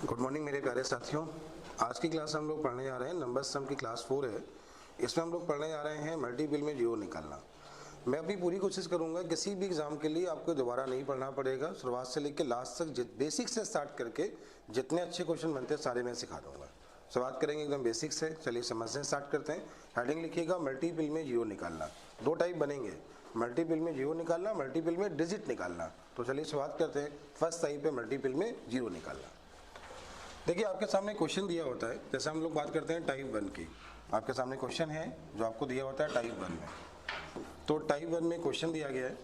Good morning मेरे प्यारे साथियों। आज की क्लास हम लोग पढ़ने जा रहे हैं नंबर सम की क्लास 4 है। इसमें हम लोग पढ़ने जा रहे हैं मल्टीपल में जीरो निकालना। मैं अपनी पूरी कोशिश करूंगा किसी भी एग्जाम के लिए आपको दोबारा नहीं पढ़ना पड़ेगा। शुरुआत से लेकर लास्ट तक बेसिक से स्टार्ट करके जितने अच्छे क्वेश्चन बनते हैं सारे मैं सिखा दूंगा। शुरुआत करेंगे एकदम बेसिक से। चलिए समझते हैं, स्टार्ट करते हैं। हेडिंग लिखिएगा मल्टीपल में जीरो निकालना। दो टाइप बनेंगे, मल्टीपल में जीरो निकालना, मल्टीपल में डिजिट निकालना। तो चलिए शुरुआत करते हैं। फर्स्ट टाइप है मल्टीपल में जीरो निकालना। देखिए आपके सामने क्वेश्चन दिया होता है, जैसे हम लोग बात करते हैं टाइप 1 की। आपके सामने क्वेश्चन है जो आपको दिया होता है टाइप 1 में। तो टाइप 1 में क्वेश्चन दिया गया है,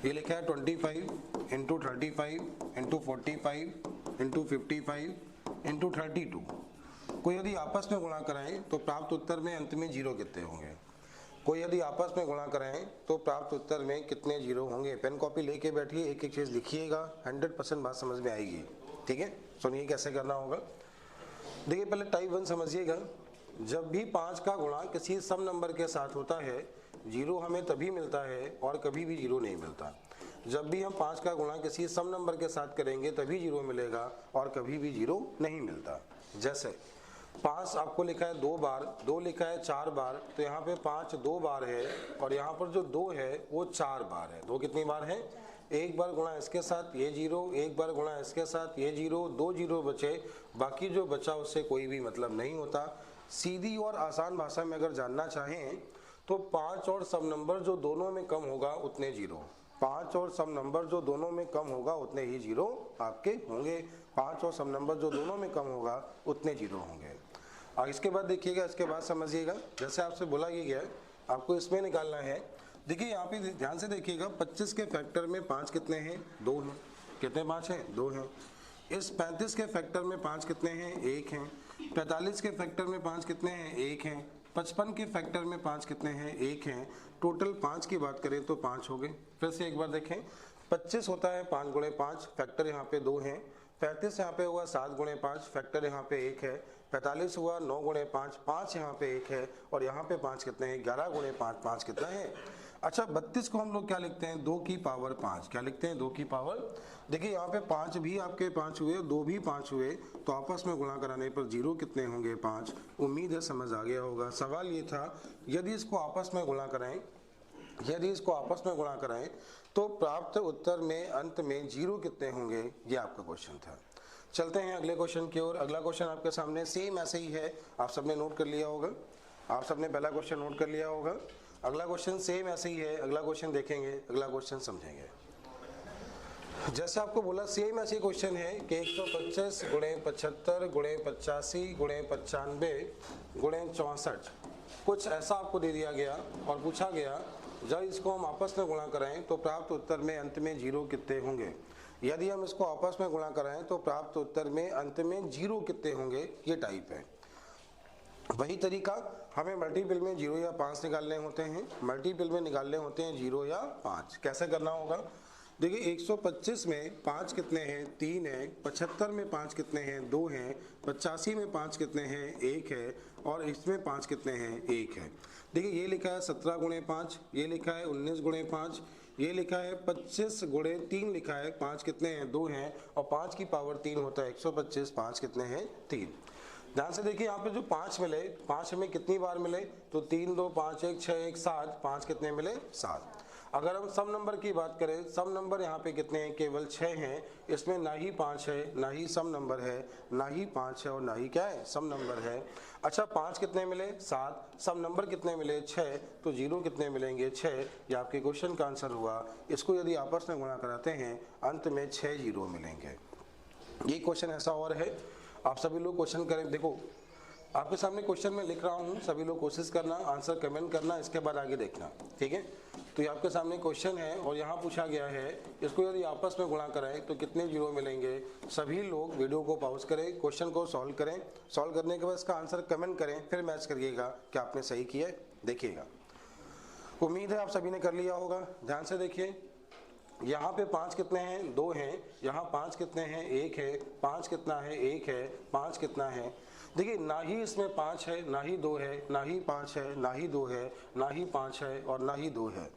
ये लिखा है 25 इंटू 35 इंटू 45 इंटू 55 इंटू 32 को यदि आपस में गुणा कराएं तो प्राप्त उत्तर में अंत में जीरो कितने होंगे। कोई यदि आपस में गुणा कराएं तो प्राप्त उत्तर में कितने जीरो होंगे। पेन कॉपी लेके बैठिए, एक एक चीज लिखिएगा, 100% बात समझ में आएगी। ठीक है, सुनिए कैसे करना होगा। देखिए पहले टाइप 1 समझिएगा। जब भी 5 का गुणा किसी सम नंबर के साथ होता है, जीरो हमें तभी मिलता है और कभी भी जीरो नहीं मिलता। जब भी हम 5 का गुणा किसी सम नंबर के साथ करेंगे तभी जीरो मिलेगा और कभी भी जीरो नहीं मिलता। जैसे 5 आपको लिखा है 2 बार, 2 लिखा है 4 बार, तो यहाँ पे 5 2 बार है और यहाँ पर जो 2 है वो 4 बार है। 2 कितनी बार है? एक बार गुणा इसके साथ ये जीरो, एक बार गुणा इसके साथ ये जीरो, 2 जीरो बचे, बाकी जो बचा उससे कोई भी मतलब नहीं होता। सीधी और आसान भाषा में अगर जानना चाहें तो 5 और सम नंबर जो दोनों में कम होगा उतने जीरो, 5 और सम नंबर जो दोनों में कम होगा उतने ही जीरो आपके होंगे। 5 और सम नंबर जो दोनों में कम होगा उतने जीरो होंगे। और इसके बाद देखिएगा, इसके बाद समझिएगा, जैसे आपसे बोला ये गया है आपको इसमें निकालना है। देखिए यहाँ पे ध्यान से देखिएगा, 25 के फैक्टर में 5 कितने हैं? 2 हैं। कितने 5 हैं? 2 हैं। इस 35 के फैक्टर में 5 कितने हैं? 1 हैं। 45 के फैक्टर में 5 कितने हैं? 1 हैं। 55 के फैक्टर में 5 कितने हैं? 1 हैं। टोटल 5 की बात करें तो 5 हो गए। फिर से एक बार देखें, 25 होता है 5 गुणे 5, फैक्टर यहाँ पे 2 हैं। 35 यहाँ पे हुआ 7 गुणे 5, फैक्टर यहाँ पे 1 है। 45 हुआ 9 गुणे 5, 5 यहाँ पे 1 है और यहाँ पे 5 कितने हैं? 11 गुणे 5, 5 कितना है? अच्छा 32 को हम लोग क्या लिखते हैं? 2 की पावर 5। क्या लिखते हैं? 2 की पावर। देखिए यहाँ पे 5 भी आपके 5 हुए, 2 भी 5 हुए, तो आपस में गुणा कराने पर जीरो कितने होंगे? 5। उम्मीद है समझ आ गया होगा। सवाल ये था यदि इसको आपस में गुणा कराएं, यदि इसको आपस में गुणा कराएं तो प्राप्त उत्तर में अंत में जीरो कितने होंगे, ये आपका क्वेश्चन था। चलते हैं अगले क्वेश्चन की ओर। अगला क्वेश्चन आपके सामने सेम ऐसे ही है, आप सबने नोट कर लिया होगा। आप सबने पहला क्वेश्चन नोट कर लिया होगा। अगला क्वेश्चन सेम ऐसे ही है। अगला क्वेश्चन देखेंगे, अगला क्वेश्चन समझेंगे। जैसे आपको बोला सेम ऐसे क्वेश्चन है कि 125 गुणे 75 गुणे 85 गुणे 95 गुणे 64, कुछ ऐसा आपको दे दिया गया और पूछा गया जब इसको हम आपस में गुणा कराएं तो प्राप्त उत्तर में अंत में जीरो कितने होंगे। यदि हम इसको आपस में गुणा कराएं तो प्राप्त उत्तर में अंत में जीरो कितने होंगे, ये टाइप है। वही तरीका हमें मल्टीपल में जीरो या 5 निकालने होते हैं, मल्टीपल में निकालने होते हैं जीरो या 5। कैसे करना होगा? देखिए 125 में 5 कितने हैं? 3 है। 75 में 5 कितने हैं? 2 हैं। 85 में 5 कितने हैं? 1 है। और इसमें 5 कितने हैं? 1 है। देखिए ये लिखा है 17 गुणे 5, ये लिखा है 19 गुणे 5, ये लिखा है 25 गुणे 3 लिखा है। 5 कितने हैं? 2 हैं और 5 की पावर 3 होता है 125। 5 कितने हैं? 3। ध्यान से देखिए यहाँ पे जो 5 मिले, 5 हमें कितनी बार मिले? तो 3 2 5 1 6 1 7, 5 कितने मिले? 7। अगर हम सम नंबर की बात करें, सम नंबर यहाँ पे कितने हैं? केवल 6 हैं। इसमें ना ही 5 है, ना ही सम नंबर है, ना ही 5 है और ना ही क्या है? सम नंबर है। अच्छा 5 कितने मिले? 7। सम नंबर कितने मिले? 6। तो जीरो कितने मिलेंगे? 6। ये आपके क्वेश्चन का आंसर हुआ। इसको यदि आपस में गुणा कराते हैं अंत में 6 जीरो मिलेंगे। ये क्वेश्चन ऐसा और है, आप सभी लोग क्वेश्चन करें। देखो आपके सामने क्वेश्चन में लिख रहा हूँ, सभी लोग कोशिश करना, आंसर कमेंट करना, इसके बाद आगे देखना। ठीक है, तो ये आपके सामने क्वेश्चन है और यहाँ पूछा गया है इसको यदि आपस में गुणा कराएं तो कितने जीरो मिलेंगे। सभी लोग वीडियो को पॉज करें, क्वेश्चन को सॉल्व करें, सॉल्व करने के बाद इसका आंसर कमेंट करें, फिर मैच करिएगा कि आपने सही किया। देखिएगा, उम्मीद है आप सभी ने कर लिया होगा। ध्यान से देखिए, यहाँ पे 5 कितने हैं? 2 हैं। यहाँ 5 कितने हैं? 1 है। 5 कितना है? 1 है। 5 कितना है? देखिए ना ही इसमें 5 है, ना ही 2 है, ना ही 5 है, ना ही 2 है, ना ही 5 है और ना ही 2 है।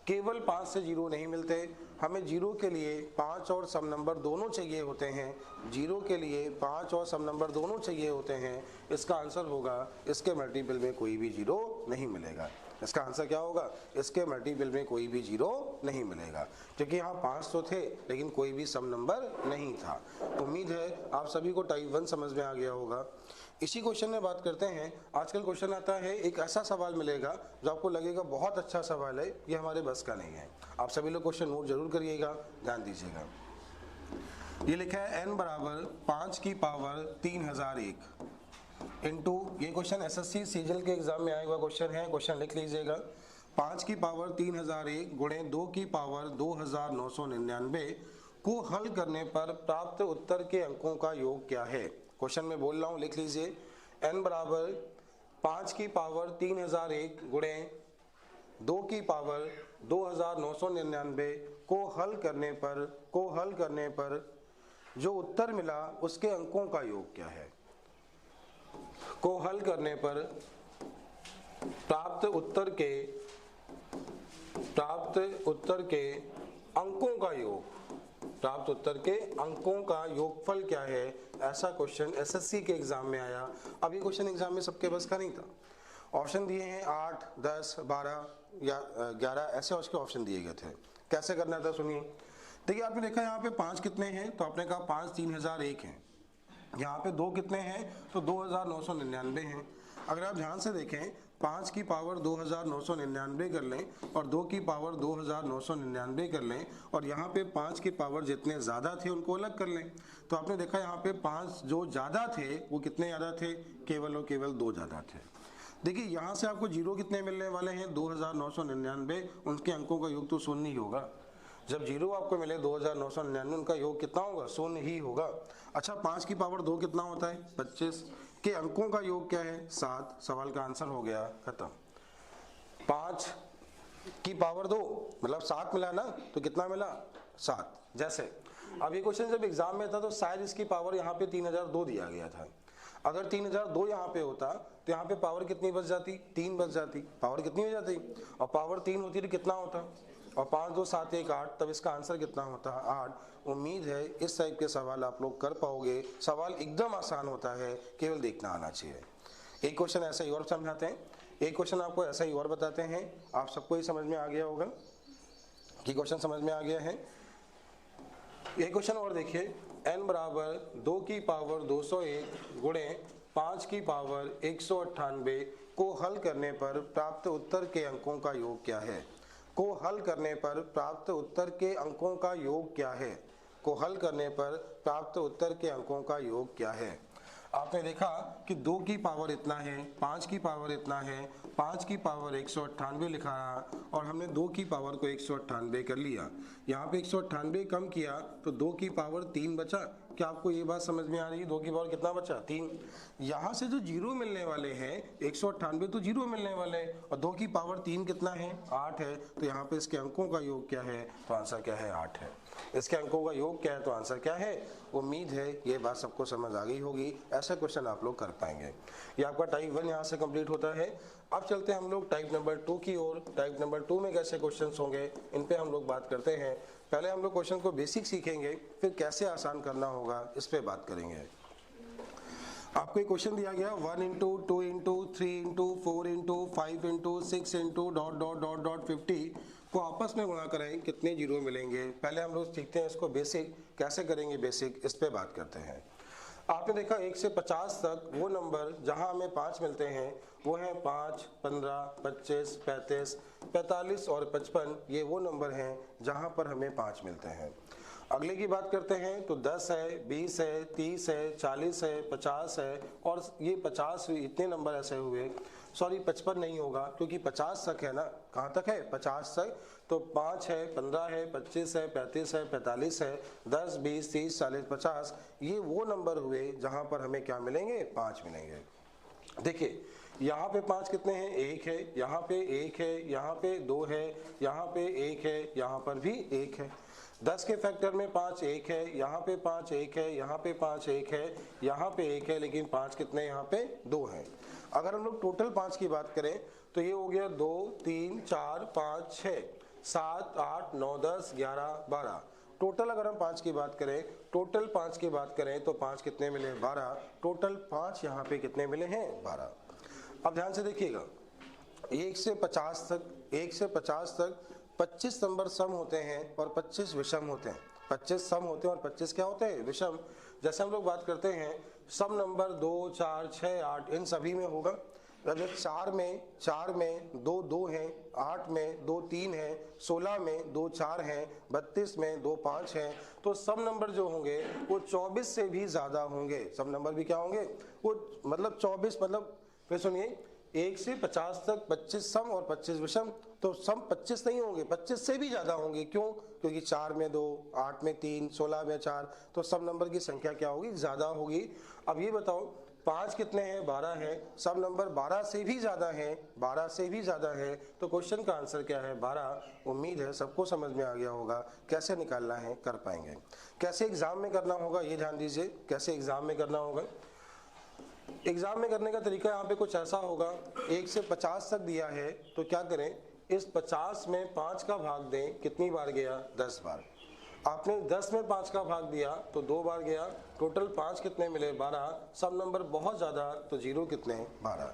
केवल 5 से जीरो नहीं मिलते, हमें जीरो के लिए 5 और सम नंबर दोनों चाहिए होते हैं। जीरो के लिए 5 और सम नंबर दोनों चाहिए होते हैं। इसका आंसर होगा इसके मल्टीपल में कोई भी जीरो नहीं मिलेगा। इसका आंसर क्या होगा? इसके मल्टीपल में कोई भी जीरो नहीं मिलेगा, क्योंकि यहाँ 5 तो थे लेकिन कोई भी सम नंबर नहीं था। उम्मीद है आप सभी को टाइप 1 समझ में आ गया होगा। इसी क्वेश्चन में बात करते हैं। आजकल क्वेश्चन आता है, एक ऐसा सवाल मिलेगा जो आपको लगेगा बहुत अच्छा सवाल है, ये हमारे बस का नहीं है। आप सभी लोग क्वेश्चन नोट जरूर करिएगा, ध्यान दीजिएगा। ये लिखा है n बराबर 5 की पावर 3001 इंटू, ये क्वेश्चन एसएससी सीजीएल के एग्जाम में आया हुआ क्वेश्चन है, क्वेश्चन लिख लीजिएगा। 5 की पावर 3001 गुणे 2 की पावर 2999 को हल करने पर प्राप्त उत्तर के अंकों का योग क्या है? क्वेश्चन में बोल रहा हूं, लिख लीजिए। n बराबर 5 की पावर 3001 गुणे 2 की पावर 2999 को हल करने पर जो उत्तर मिला उसके अंकों का योग क्या है? को हल करने पर प्राप्त उत्तर के अंकों का योग, प्राप्त उत्तर के अंकों का योगफल क्या है? ऐसा क्वेश्चन एसएससी के एग्जाम में आया। अब ये क्वेश्चन एग्जाम में सबके बस का नहीं था। ऑप्शन दिए हैं 8, 10, 12 या 11, ऐसे उसके ऑप्शन दिए गए थे। कैसे करना था सुनिए। देखिए आपने देखा यहाँ पे 5 कितने हैं, तो आपने कहा 5 3001 हैं। यहाँ पे 2 कितने हैं, तो 2999 हैं। अगर आप ध्यान से देखें, 5 की पावर 2999 कर लें और 2 की पावर 2999 कर लें, और यहाँ पे 5 की पावर जितने ज़्यादा थे उनको अलग कर लें, तो आपने देखा यहाँ पे 5 जो ज़्यादा थे वो कितने ज़्यादा थे? केवल और केवल 2 ज़्यादा थे। देखिए यहाँ से आपको जीरो कितने मिलने वाले हैं? 2999, उनके अंकों का योग तो शून्य ही होगा। जब जीरो आपको मिले 2999, उनका योग कितना होगा? शून्य ही होगा। अच्छा, 5 की पावर 2 कितना होता है? 25 के अंकों का योग क्या है? 7। सवाल का आंसर हो गया, खत्म। 5 की पावर 2 मतलब 7 मिला ना, तो कितना मिला? 7। जैसे अब ये क्वेश्चन जब एग्जाम में था तो शायद इसकी पावर यहाँ पे 3002 दिया गया था। अगर 3002 यहाँ पे होता तो यहाँ पे पावर कितनी बच जाती? 3 बच जाती। पावर कितनी हो जाती? और पावर 3 होती तो कितना होता? और 5 2 7 1 8, तब इसका आंसर कितना होता है? 8। उम्मीद है इस टाइप के सवाल आप लोग कर पाओगे। सवाल एकदम आसान होता है, केवल देखना आना चाहिए। एक क्वेश्चन ऐसा ही और समझाते हैं, एक क्वेश्चन आपको ऐसा ही और बताते हैं। आप सबको ही समझ में आ गया होगा कि क्वेश्चन समझ में आ गया है। एक क्वेश्चन और देखिए, n बराबर 2 की पावर 201 गुणे 5 की पावर 198 को हल करने पर प्राप्त उत्तर के अंकों का योग क्या है? को हल करने पर प्राप्त उत्तर के अंकों का योग क्या है? को हल करने पर प्राप्त उत्तर के अंकों का योग क्या है? आपने देखा कि 2 की पावर इतना है, 5 की पावर इतना है, 5 की पावर 198 लिखा है और हमने 2 की पावर को 198 कर लिया। यहाँ पे 198 कम किया तो 2 की पावर 3 बचा। क्या आपको ये बात समझ में आ रही है? 2 की पावर कितना बचा? 3। यहाँ से जो जीरो मिलने वाले हैं, 198 तो जीरो मिलने वाले हैं, और 2 की पावर 3 कितना है? 8 है। तो यहाँ पे इसके अंकों का योग क्या है? तो आंसर क्या है? 8 है। इसके अंकों का योग क्या है? तो आंसर क्या है? उम्मीद है ये बात सबको समझ आ गई होगी। ऐसे क्वेश्चन आप लोग कर पाएंगे। ये आपका टाइप 1 यहाँ से कंप्लीट होता है। अब चलते हैं हम लोग टाइप नंबर 2 की ओर। टाइप नंबर 2 में कैसे क्वेश्चंस होंगे, इन पे हम लोग बात करते हैं। पहले हम लोग क्वेश्चन को बेसिक सीखेंगे, फिर कैसे आसान करना होगा इस पे बात करेंगे। आपको एक क्वेश्चन दिया गया 1 into 2 into 3 into 4 into 5 into 6 into dot dot dot dot 50 को आपस में गुणा कराएं, कितने जीरो मिलेंगे? पहले हम लोग सीखते हैं इसको बेसिक, कैसे करेंगे बेसिक, इस पे बात करते हैं। आपने देखा 1 से 50 तक वो नंबर जहां हमें 5 मिलते हैं वो हैं 5, 15, 25, 35, 45 और 55। ये वो नंबर हैं जहां पर हमें 5 मिलते हैं। अगले की बात करते हैं तो 10 है, 20 है, 30 है, 40 है, 50 है, और ये 50 इतने नंबर ऐसे हुए। सॉरी 55 नहीं होगा क्योंकि 50 तक है ना। कहाँ तक है? 50 तक। तो 5 है, 15 है, 25 है, 35 है, 45 है, 10, 20, 30, 40, 50, ये वो नंबर हुए जहां पर हमें क्या मिलेंगे? 5 मिलेंगे। देखिए यहाँ पे 5 कितने हैं? 1 है, यहाँ पे 1 है, यहाँ पे 2 है, यहाँ पे 1 है, यहाँ पर भी 1 है। 10 के फैक्टर में 5 1 है, यहाँ पे 5 1 है, यहाँ पे 5 1 है, यहाँ पे 1 है, लेकिन 5 कितने? यहाँ पे 2 हैं। अगर हम लोग टोटल 5 की बात करें तो ये हो गया 2, 3, 4, 5, 6। 7, 8, 9, 10, 11, 12। टोटल अगर हम 5 की बात करें, टोटल 5 की बात करें तो 5 कितने मिले? 12। टोटल 5 यहाँ पे कितने मिले हैं? 12। अब ध्यान से देखिएगा, 1 से 50 तक 25 नंबर सम होते हैं और 25 विषम होते हैं। 25 सम होते हैं और 25 क्या होते हैं? विषम। जैसे हम लोग बात करते हैं सम नंबर 2, 4, 6, 8 इन सभी में होगा। जब 4 में 2 2 हैं, 8 में 2 3 हैं, 16 में 2 4 हैं, 32 में 2 5 हैं, तो सब नंबर जो होंगे वो 24 से भी ज्यादा होंगे। सब नंबर भी क्या होंगे? वो मतलब 24, मतलब फिर सुनिए, 1 से 50 तक 25 सम और 25 विषम, तो सम 25 नहीं होंगे, 25 से भी ज्यादा होंगे। क्यों? क्योंकि 4 में 2, 8 में 3, 16 में 4, तो सब नंबर की संख्या क्या होगी? ज्यादा होगी। अब ये बताओ 5 कितने हैं? 12 है। सब नंबर 12 से भी ज्यादा है, 12 से भी ज्यादा है, तो क्वेश्चन का आंसर क्या है? 12। उम्मीद है सबको समझ में आ गया होगा। कैसे निकालना है कर पाएंगे। कैसे एग्जाम में करना होगा ये ध्यान दीजिए, कैसे एग्जाम में करना होगा। एग्जाम में करने का तरीका यहाँ पे कुछ ऐसा होगा, 1 से 50 तक दिया है तो क्या करें, इस 50 में 5 का भाग दें। कितनी बार गया? 10 बार। आपने 10 में 5 का भाग दिया तो 2 बार गया। टोटल 5 कितने मिले? 12। सब नंबर बहुत ज्यादा तो 0 कितने? 12।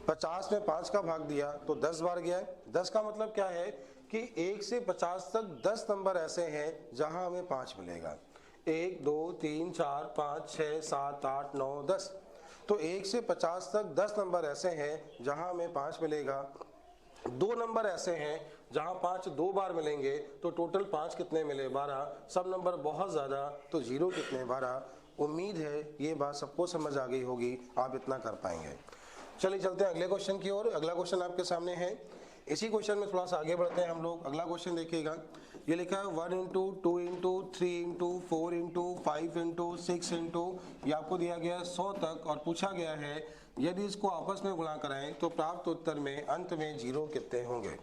50 में 5 का भाग दिया तो 10 बार गया। 10 का मतलब क्या है कि 1 से 50 तक 10 नंबर ऐसे हैं जहां हमें 5 मिलेगा। 1 2 3 4 5 6 7 8 9 10, तो 1 से 50 तक 10 नंबर ऐसे हैं जहां हमें 5 मिलेगा। 2 नंबर ऐसे हैं जहां 5 2 बार मिलेंगे, तो टोटल 5 कितने मिले? 12। सब नंबर बहुत ज्यादा तो 0 कितने? 12। उम्मीद है ये बात सबको समझ आ गई होगी, आप इतना कर पाएंगे। चलिए चलते हैं अगले क्वेश्चन की ओर। अगला क्वेश्चन आपके सामने है। इसी क्वेश्चन में थोड़ा सा आगे बढ़ते हैं हम लोग। अगला क्वेश्चन देखिएगा, ये लिखा है 1 into 2 into 3 into 4 into 5 into 6 into, ये आपको दिया गया 100 तक और पूछा गया है यदि इसको आपस में गुणा कराएं तो प्राप्त उत्तर में अंत में 0 कितने होंगे।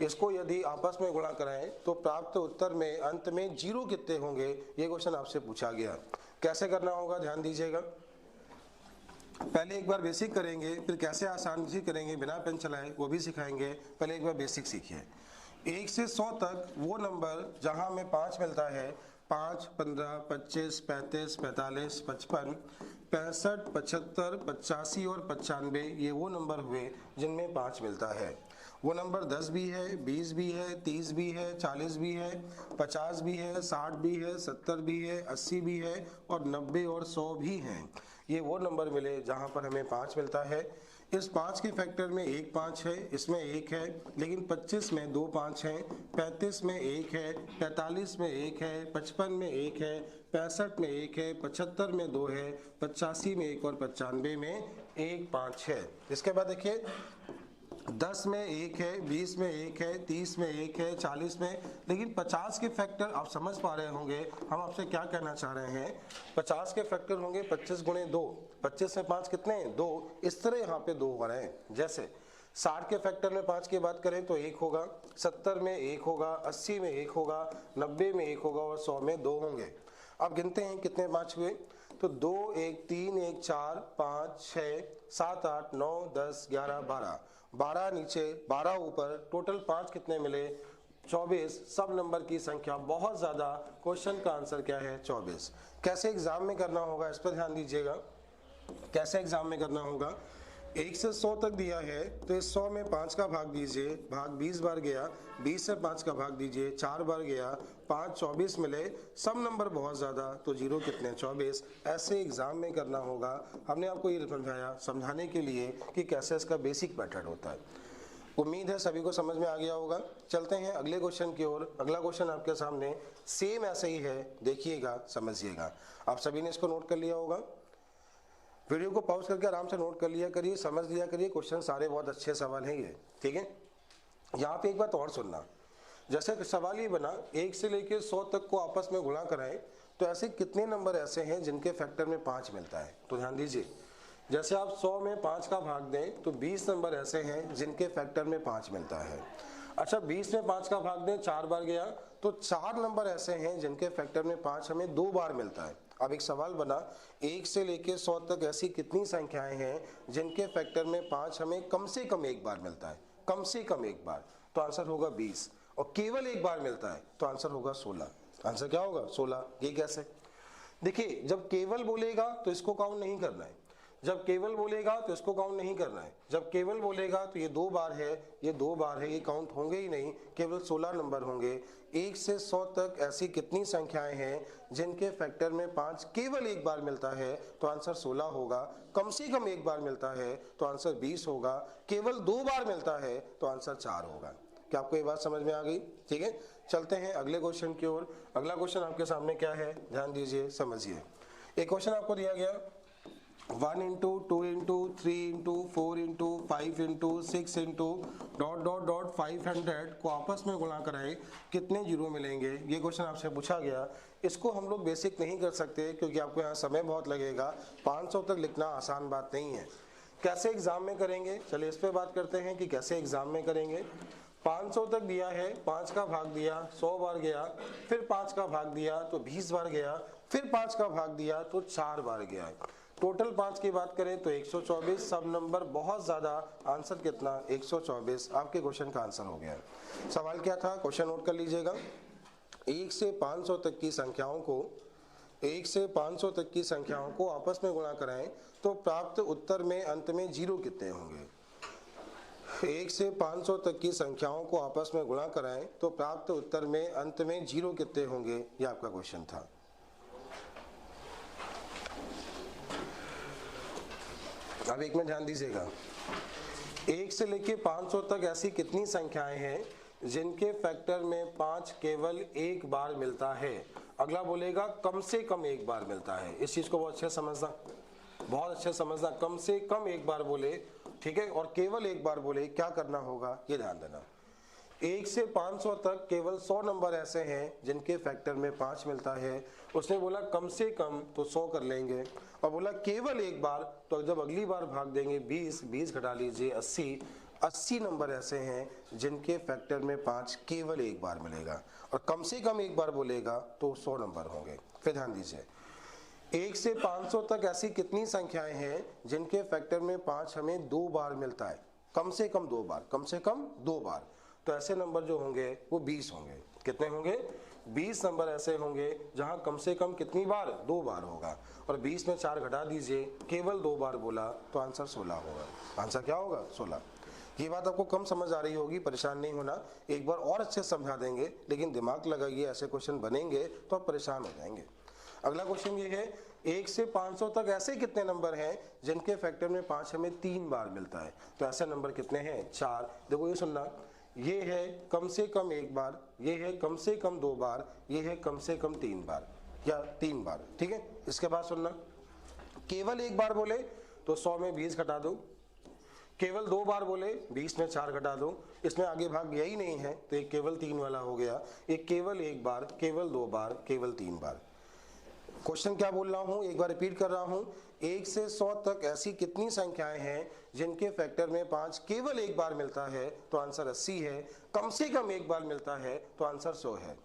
इसको यदि आपस में गुणा कराएं तो प्राप्त उत्तर में अंत में 0 कितने होंगे, ये क्वेश्चन आपसे पूछा गया। कैसे करना होगा ध्यान दीजिएगा। पहले एक बार बेसिक करेंगे, फिर कैसे आसान से करेंगे बिना पेन चलाए वो भी सिखाएंगे। पहले एक बार बेसिक सीखिए। 1 से 100 तक वो नंबर जहां हमें 5 मिलता है, 5, 15, 25, 35, 45, 55, 65, 75, 85 और 95, ये वो नंबर हुए जिनमें 5 मिलता है। वो नंबर 10 भी है, 20 भी है, 30 भी है, 40 भी है, 50 भी है, 60 भी है, 70 भी है, 80 भी है और 90 और 100 भी हैं। ये वो नंबर मिले जहां पर हमें 5 मिलता है। इस 5 के फैक्टर में एक 5 है, इसमें 1 है, लेकिन 25 में 2 5 हैं, 35 में 1 है, 45 में 1 है, 55 में 1 है, 65 में 1 है, 75 में 2 है, 85 में 1 और 95 में 1 5 है। इसके बाद देखिए 10 में 1 है, 20 में 1 है, 30 में 1 है, 40 में, लेकिन 50 के फैक्टर आप समझ पा रहे होंगे हम आपसे क्या कहना चाह रहे हैं। 50 के फैक्टर होंगे 25 गुणे 2, 25 में 5 कितने हैं? 2। इस तरह यहाँ पे 2 हो रहे हैं। जैसे 60 के फैक्टर में 5 की बात करें तो 1 होगा, 70 में 1 होगा, 80 में 1 होगा, 90 में 1 होगा और 100 में 2 होंगे। अब गिनते हैं कितने 5 हुए, तो 2 1 3 1 4 5 6 7 8 9 10 11 12, 12 नीचे 12 ऊपर, टोटल 5 कितने मिले? 24। सब नंबर की संख्या बहुत ज्यादा, क्वेश्चन का आंसर क्या है? 24। कैसे एग्जाम में करना होगा इस पर ध्यान दीजिएगा। कैसे एग्जाम में करना होगा, 1 से 100 तक दिया है तो इस 100 में 5 का भाग दीजिए, भाग 20 बार गया, 20 से 5 का भाग दीजिए, 4 बार गया, 5 24 मिले। सब नंबर बहुत ज्यादा तो 0 कितने? 24। ऐसे एग्जाम में करना होगा। हमने आपको ये समझाया समझाने के लिए कि कैसे इसका बेसिक मेथड होता है। उम्मीद है सभी को समझ में आ गया होगा। चलते हैं अगले क्वेश्चन की ओर। अगला क्वेश्चन आपके सामने सेम ऐसे ही है, देखिएगा समझिएगा। आप सभी ने इसको नोट कर लिया होगा। वीडियो को पॉज करके आराम से नोट कर लिया करिए, समझ लिया करिए। क्वेश्चन सारे बहुत अच्छे सवाल हैं ये, ठीक है। यहाँ पे एक बात और सुनना, जैसे सवाल ये बना 1 से लेकर 100 तक को आपस में गुणा कराएं तो ऐसे कितने नंबर ऐसे हैं जिनके फैक्टर में 5 मिलता है। तो ध्यान दीजिए, जैसे आप 100 में 5 का भाग दें तो 20 नंबर ऐसे हैं जिनके फैक्टर में 5 मिलता है। अच्छा 20 में 5 का भाग दें, 4 बार गया, तो 4 नंबर ऐसे हैं जिनके फैक्टर में 5 हमें 2 बार मिलता है। अब एक सवाल बना 1 से लेकर 100 तक ऐसी कितनी संख्याएं हैं जिनके फैक्टर में 5 हमें कम से कम 1 बार मिलता है, कम से कम 1 बार। तो आंसर होगा 20। और केवल एक बार मिलता है तो आंसर होगा 16। आंसर क्या होगा 16। ये कैसे? देखिए जब केवल बोलेगा तो इसको काउंट नहीं करना है, जब केवल बोलेगा तो इसको काउंट नहीं करना है, जब केवल बोलेगा तो ये 2 बार है, ये 2 बार है, ये काउंट होंगे ही नहीं, केवल 16 नंबर होंगे। 1 से 100 तक ऐसी कितनी संख्याएं हैं जिनके फैक्टर में 5 केवल एक बार मिलता है तो आंसर 16 होगा। कम से कम एक बार मिलता है तो आंसर 20 होगा। केवल 2 बार मिलता है तो आंसर 4 होगा। क्या आपको ये बात समझ में आ गई? ठीक है, चलते हैं अगले क्वेश्चन की ओर। अगला क्वेश्चन आपके सामने क्या है, ध्यान दीजिए, समझिए। एक क्वेश्चन आपको दिया गया 1 into 2 into 3 into 4 into 5 into 6 into dot dot dot 500 को आपस में गुणा कराए कितने जीरो मिलेंगे। ये क्वेश्चन आपसे पूछा गया। इसको हम लोग बेसिक नहीं कर सकते क्योंकि आपको यहाँ समय बहुत लगेगा। 500 तक लिखना आसान बात नहीं है। कैसे एग्जाम में करेंगे, चलिए इस पे बात करते हैं कि कैसे एग्जाम में करेंगे। 500 तक दिया है, 5 का भाग दिया 100 बार गया, फिर 5 का भाग दिया तो 20 बार गया, फिर 5 का भाग दिया तो 4 बार गया। टोटल 5 की बात करें तो 124। सब नंबर बहुत ज्यादा, आंसर कितना 124 आपके क्वेश्चन का आंसर हो गया। सवाल क्या था, क्वेश्चन नोट कर लीजिएगा। 1 से 500 तक की संख्याओं को 1 से 500 तक की संख्याओं को आपस में गुणा कराएं तो प्राप्त उत्तर में अंत में जीरो कितने होंगे। 1 से 500 तक की संख्याओं को आपस में गुणा कराएं तो प्राप्त उत्तर में अंत में जीरो कितने होंगे, ये आपका क्वेश्चन था। अब एक मिनट ध्यान दीजिएगा। 1 से लेके 500 तक ऐसी कितनी संख्याएं हैं जिनके फैक्टर में 5 केवल एक बार मिलता है। अगला बोलेगा कम से कम एक बार मिलता है। इस चीज को बहुत अच्छे समझना, बहुत अच्छे समझना। कम से कम एक बार बोले, ठीक है, और केवल एक बार बोले, क्या करना होगा ये ध्यान देना। 1 से 500 तक केवल 100 नंबर ऐसे हैं जिनके फैक्टर में 5 मिलता है। उसने बोला कम से कम तो 100 कर लेंगे, और बोला केवल एक बार तो जब अगली बार भाग देंगे 20 घटा लीजिए 80 नंबर ऐसे हैं जिनके फैक्टर में 5 केवल एक बार मिलेगा। और कम से कम एक बार बोलेगा तो 100 नंबर होंगे। फिर ध्यान दीजिए, 1 से 500 तक ऐसी कितनी संख्याएं हैं जिनके फैक्टर में 5 हमें 2 बार मिलता है। कम से कम 2 बार, कम से कम 2 बार, तो ऐसे नंबर जो होंगे वो 20 होंगे। कितने होंगे? 20 नंबर ऐसे होंगे जहां कम से कम कितनी बार, 2 बार होगा। और 20 में 4 घटा दीजिए, केवल 2 बार बोला तो आंसर 16 होगा। आंसर क्या होगा? 16। ये बात आपको कम समझ आ रही होगी, परेशान नहीं होना, एक बार और अच्छे समझा देंगे, लेकिन दिमाग लगाइए, ऐसे क्वेश्चन बनेंगे तो आप परेशान हो जाएंगे। अगला क्वेश्चन ये है 1 से 500 तक ऐसे कितने नंबर हैं जिनके फैक्टर में 5 हमें 3 बार मिलता है। तो ऐसे नंबर कितने हैं? 4। देखो ये सुनना, ये है कम से कम एक बार, ये है कम से कम 2 बार, ये है कम से कम 3 बार या 3 बार, ठीक है। इसके बाद सुनना, केवल एक बार बोले तो 100 में 20 घटा दो, केवल 2 बार बोले 20 में 4 घटा दो, इसमें आगे भाग यही नहीं है तो एक केवल 3 वाला हो गया। एक केवल एक बार, केवल 2 बार, केवल 3 बार। क्वेश्चन क्या बोल रहा हूं, एक बार रिपीट कर रहा हूं। 1 से 100 तक ऐसी कितनी संख्याएं हैं जिनके फैक्टर में 5 केवल एक बार मिलता है तो आंसर 80 है। कम से कम एक बार मिलता है तो आंसर 100 है।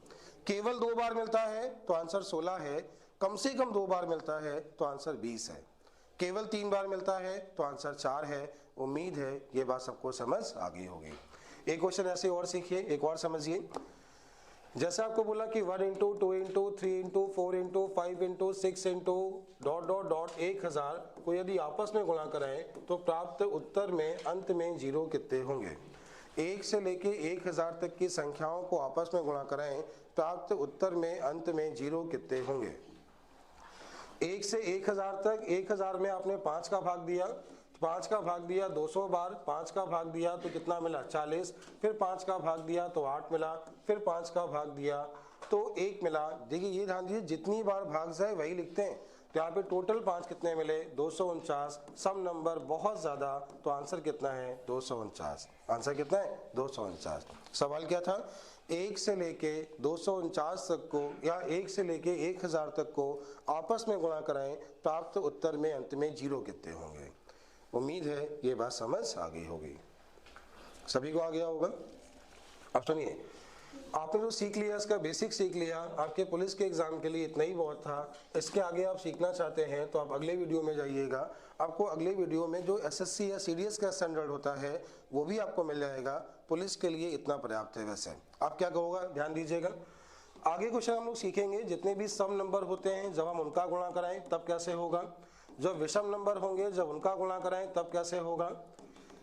केवल 2 बार मिलता है तो आंसर 16 है। कम से कम 2 बार मिलता है तो आंसर 20 है। केवल 3 बार मिलता है तो आंसर 4 है। उम्मीद है ये बात सबको समझ आ गई होगी। एक क्वेश्चन ऐसे और सीखिए, एक और समझिए। जैसे आपको बोला कि 1 into 2 into 3 into 4 into 5 into 6 into dot dot dot 1000 को यदि आपस में गुणा कराएं तो प्राप्त उत्तर में अंत में जीरो कितने होंगे। 1 से लेके 1000 तक की संख्याओं को आपस में गुणा कराएं, प्राप्त उत्तर में अंत में जीरो कितने होंगे। 1 से 1000 तक, 1000 में आपने 5 का भाग दिया, 5 का भाग दिया 200 बार, 5 का भाग दिया तो कितना मिला 40, फिर 5 का भाग दिया तो 8 मिला, फिर 5 का भाग दिया तो 1 मिला। देखिए ये ध्यान दीजिए, जितनी बार भाग जाए वही लिखते हैं। तो यहाँ पे टोटल 5 कितने मिले 249। सब नंबर बहुत ज्यादा, तो आंसर कितना है 249। आंसर कितना है 249। सवाल क्या था, 1 से लेके 249 तक को या 1 से लेके 1000 तक को आपस में गुणा कराएं, प्राप्त उत्तर में अंत में जीरो कितने होंगे। उम्मीद है ये बात समझ आ गई होगी, सभी को आ गया होगा। अब सुनिए, आपने जो सीख लिया इसका बेसिक सीख लिया, आपके पुलिस के एग्जाम के लिए इतना ही बहुत था। इसके आगे आप सीखना चाहते हैं तो आप अगले वीडियो में जाइएगा, आपको अगले वीडियो में जो एसएससी या सीडीएस का स्टैंडर्ड होता है वो भी आपको मिल जाएगा। पुलिस के लिए इतना पर्याप्त है। वैसे आप क्या कहोगा, ध्यान दीजिएगा। आगे क्वेश्चन हम लोग सीखेंगे जितने भी सम नंबर होते हैं जब हम उनका गुणा कराएं तब कैसे होगा, जब विषम नंबर होंगे जब उनका गुणा कराएं तब कैसे होगा।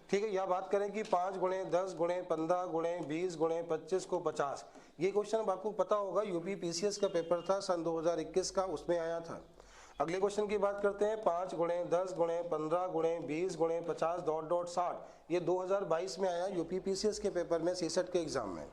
ठीक है, यह बात करें कि 5 गुणे 10 गुणे 15 गुणे 20 गुणे 25 को 50, ये क्वेश्चन आपको पता होगा, यूपी पीसीएस का पेपर था सन 2021 का, उसमें आया था। अगले क्वेश्चन की बात करते हैं, 5 गुणे 10 गुणे 15 गुणे 20 गुणे 50 डॉट डॉट 60, ये 2022 में आया यूपी पीसीएस के पेपर में, सीसेट के एग्जाम में।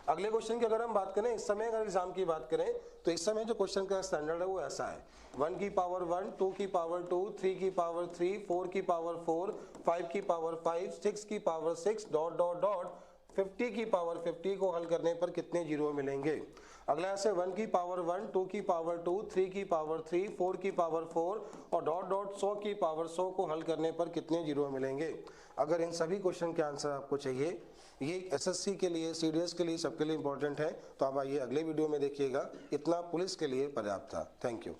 अगले क्वेश्चन की अगर हम बात करें, इस समय अगर एग्जाम की बात करें तो इस समय जो क्वेश्चन का स्टैंडर्ड है वो ऐसा है, 1 की पावर 1, 2 की पावर 2, 3 की पावर 3, 4 की पावर 4, 5 की पावर 5, 6 की पावर 6 डॉट डॉट डॉट 50 की पावर 50 को हल करने पर कितने जीरो मिलेंगे। अगला ऐसे 1 की पावर 1, 2 की पावर 2, 3 की पावर 3, 4 की पावर 4 और डॉट डॉट 100 की पावर 100 को हल करने पर कितने जीरो मिलेंगे। अगर इन सभी क्वेश्चन के आंसर आपको चाहिए, ये एसएससी के लिए, सीडीएस के लिए, सबके लिए इंपॉर्टेंट है, तो आप आइए अगले वीडियो में देखिएगा। इतना पुलिस के लिए पर्याप्त था। Thank you.